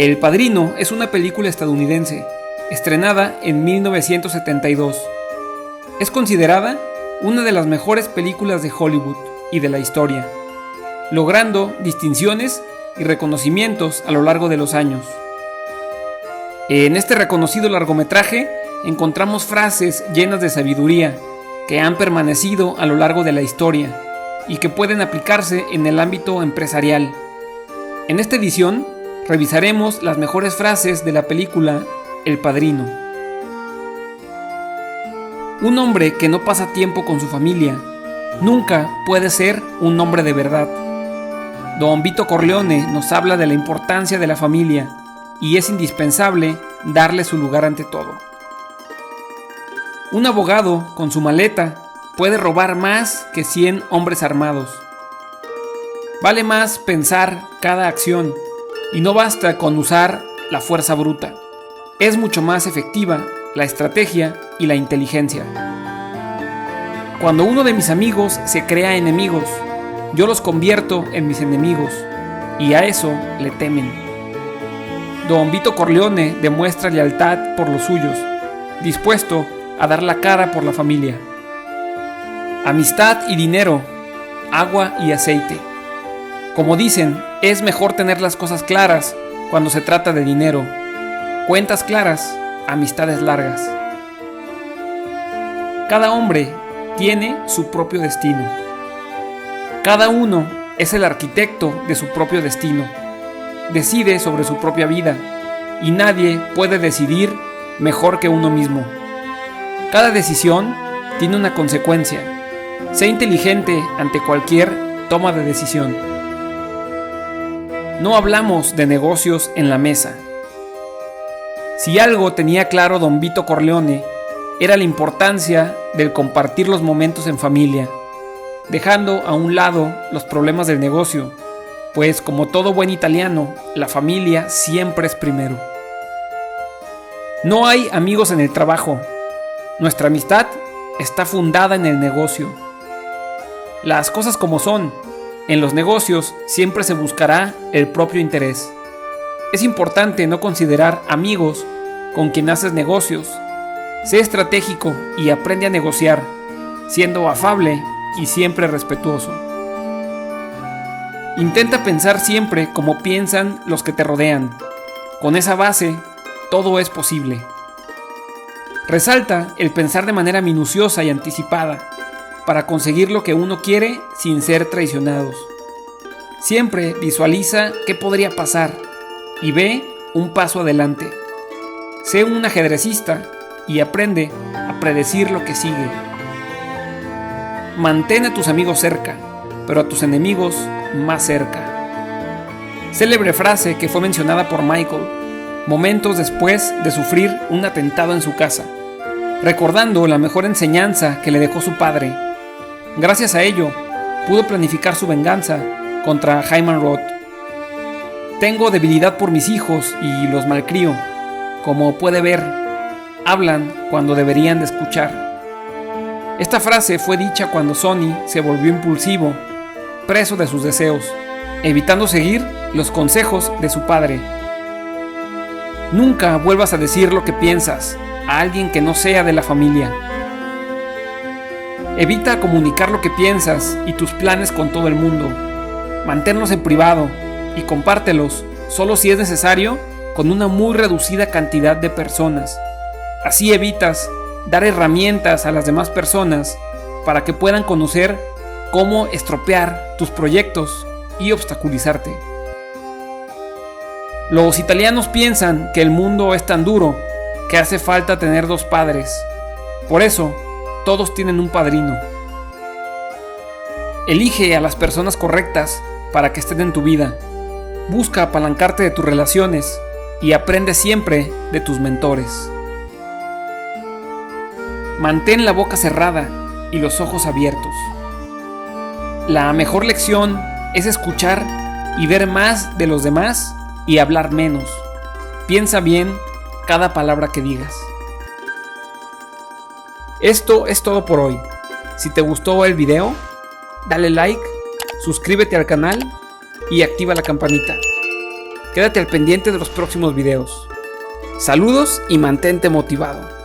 El Padrino es una película estadounidense, estrenada en 1972. Es considerada una de las mejores películas de Hollywood y de la historia, logrando distinciones y reconocimientos a lo largo de los años. En este reconocido largometraje encontramos frases llenas de sabiduría que han permanecido a lo largo de la historia y que pueden aplicarse en el ámbito empresarial. En esta edición revisaremos las mejores frases de la película El Padrino. Un hombre que no pasa tiempo con su familia nunca puede ser un hombre de verdad. Don Vito Corleone nos habla de la importancia de la familia y es indispensable darle su lugar ante todo. Un abogado con su maleta puede robar más que 100 hombres armados. Vale más pensar cada acción y no basta con usar la fuerza bruta. Es mucho más efectiva la estrategia y la inteligencia. Cuando uno de mis amigos se crea enemigos, yo los convierto en mis enemigos y a eso le temen. Don Vito Corleone demuestra lealtad por los suyos, dispuesto a dar la cara por la familia. Amistad y dinero, agua y aceite. Como dicen, es mejor tener las cosas claras cuando se trata de dinero. Cuentas claras, amistades largas. Cada hombre tiene su propio destino. Cada uno es el arquitecto de su propio destino. Decide sobre su propia vida y nadie puede decidir mejor que uno mismo. Cada decisión tiene una consecuencia. Sé inteligente ante cualquier toma de decisión. No hablamos de negocios en la mesa. Si algo tenía claro don Vito Corleone, era la importancia del compartir los momentos en familia, dejando a un lado los problemas del negocio, pues como todo buen italiano, la familia siempre es primero. No hay amigos en el trabajo. Nuestra amistad está fundada en el negocio. Las cosas como son. En los negocios siempre se buscará el propio interés. Es importante no considerar amigos con quien haces negocios. Sé estratégico y aprende a negociar, siendo afable y siempre respetuoso. Intenta pensar siempre como piensan los que te rodean. Con esa base, todo es posible. Resalta el pensar de manera minuciosa y anticipada, para conseguir lo que uno quiere sin ser traicionados. Siempre visualiza qué podría pasar y ve un paso adelante. Sé un ajedrecista y aprende a predecir lo que sigue. Mantén a tus amigos cerca, pero a tus enemigos más cerca. Célebre frase que fue mencionada por Michael momentos después de sufrir un atentado en su casa, recordando la mejor enseñanza que le dejó su padre. Gracias a ello, pudo planificar su venganza contra Hyman Roth. Tengo debilidad por mis hijos y los malcrio. Como puede ver, hablan cuando deberían de escuchar. Esta frase fue dicha cuando Sonny se volvió impulsivo, preso de sus deseos, evitando seguir los consejos de su padre. Nunca vuelvas a decir lo que piensas a alguien que no sea de la familia. Evita comunicar lo que piensas y tus planes con todo el mundo. Manténlos en privado y compártelos solo si es necesario con una muy reducida cantidad de personas. Así evitas dar herramientas a las demás personas para que puedan conocer cómo estropear tus proyectos y obstaculizarte. Los italianos piensan que el mundo es tan duro que hace falta tener dos padres. Por eso, todos tienen un padrino. Elige a las personas correctas para que estén en tu vida. Busca apalancarte de tus relaciones y aprende siempre de tus mentores. Mantén la boca cerrada y los ojos abiertos. La mejor lección es escuchar y ver más de los demás y hablar menos. Piensa bien cada palabra que digas. Esto es todo por hoy. Si te gustó el video, dale like, suscríbete al canal y activa la campanita. Quédate al pendiente de los próximos videos. Saludos y mantente motivado.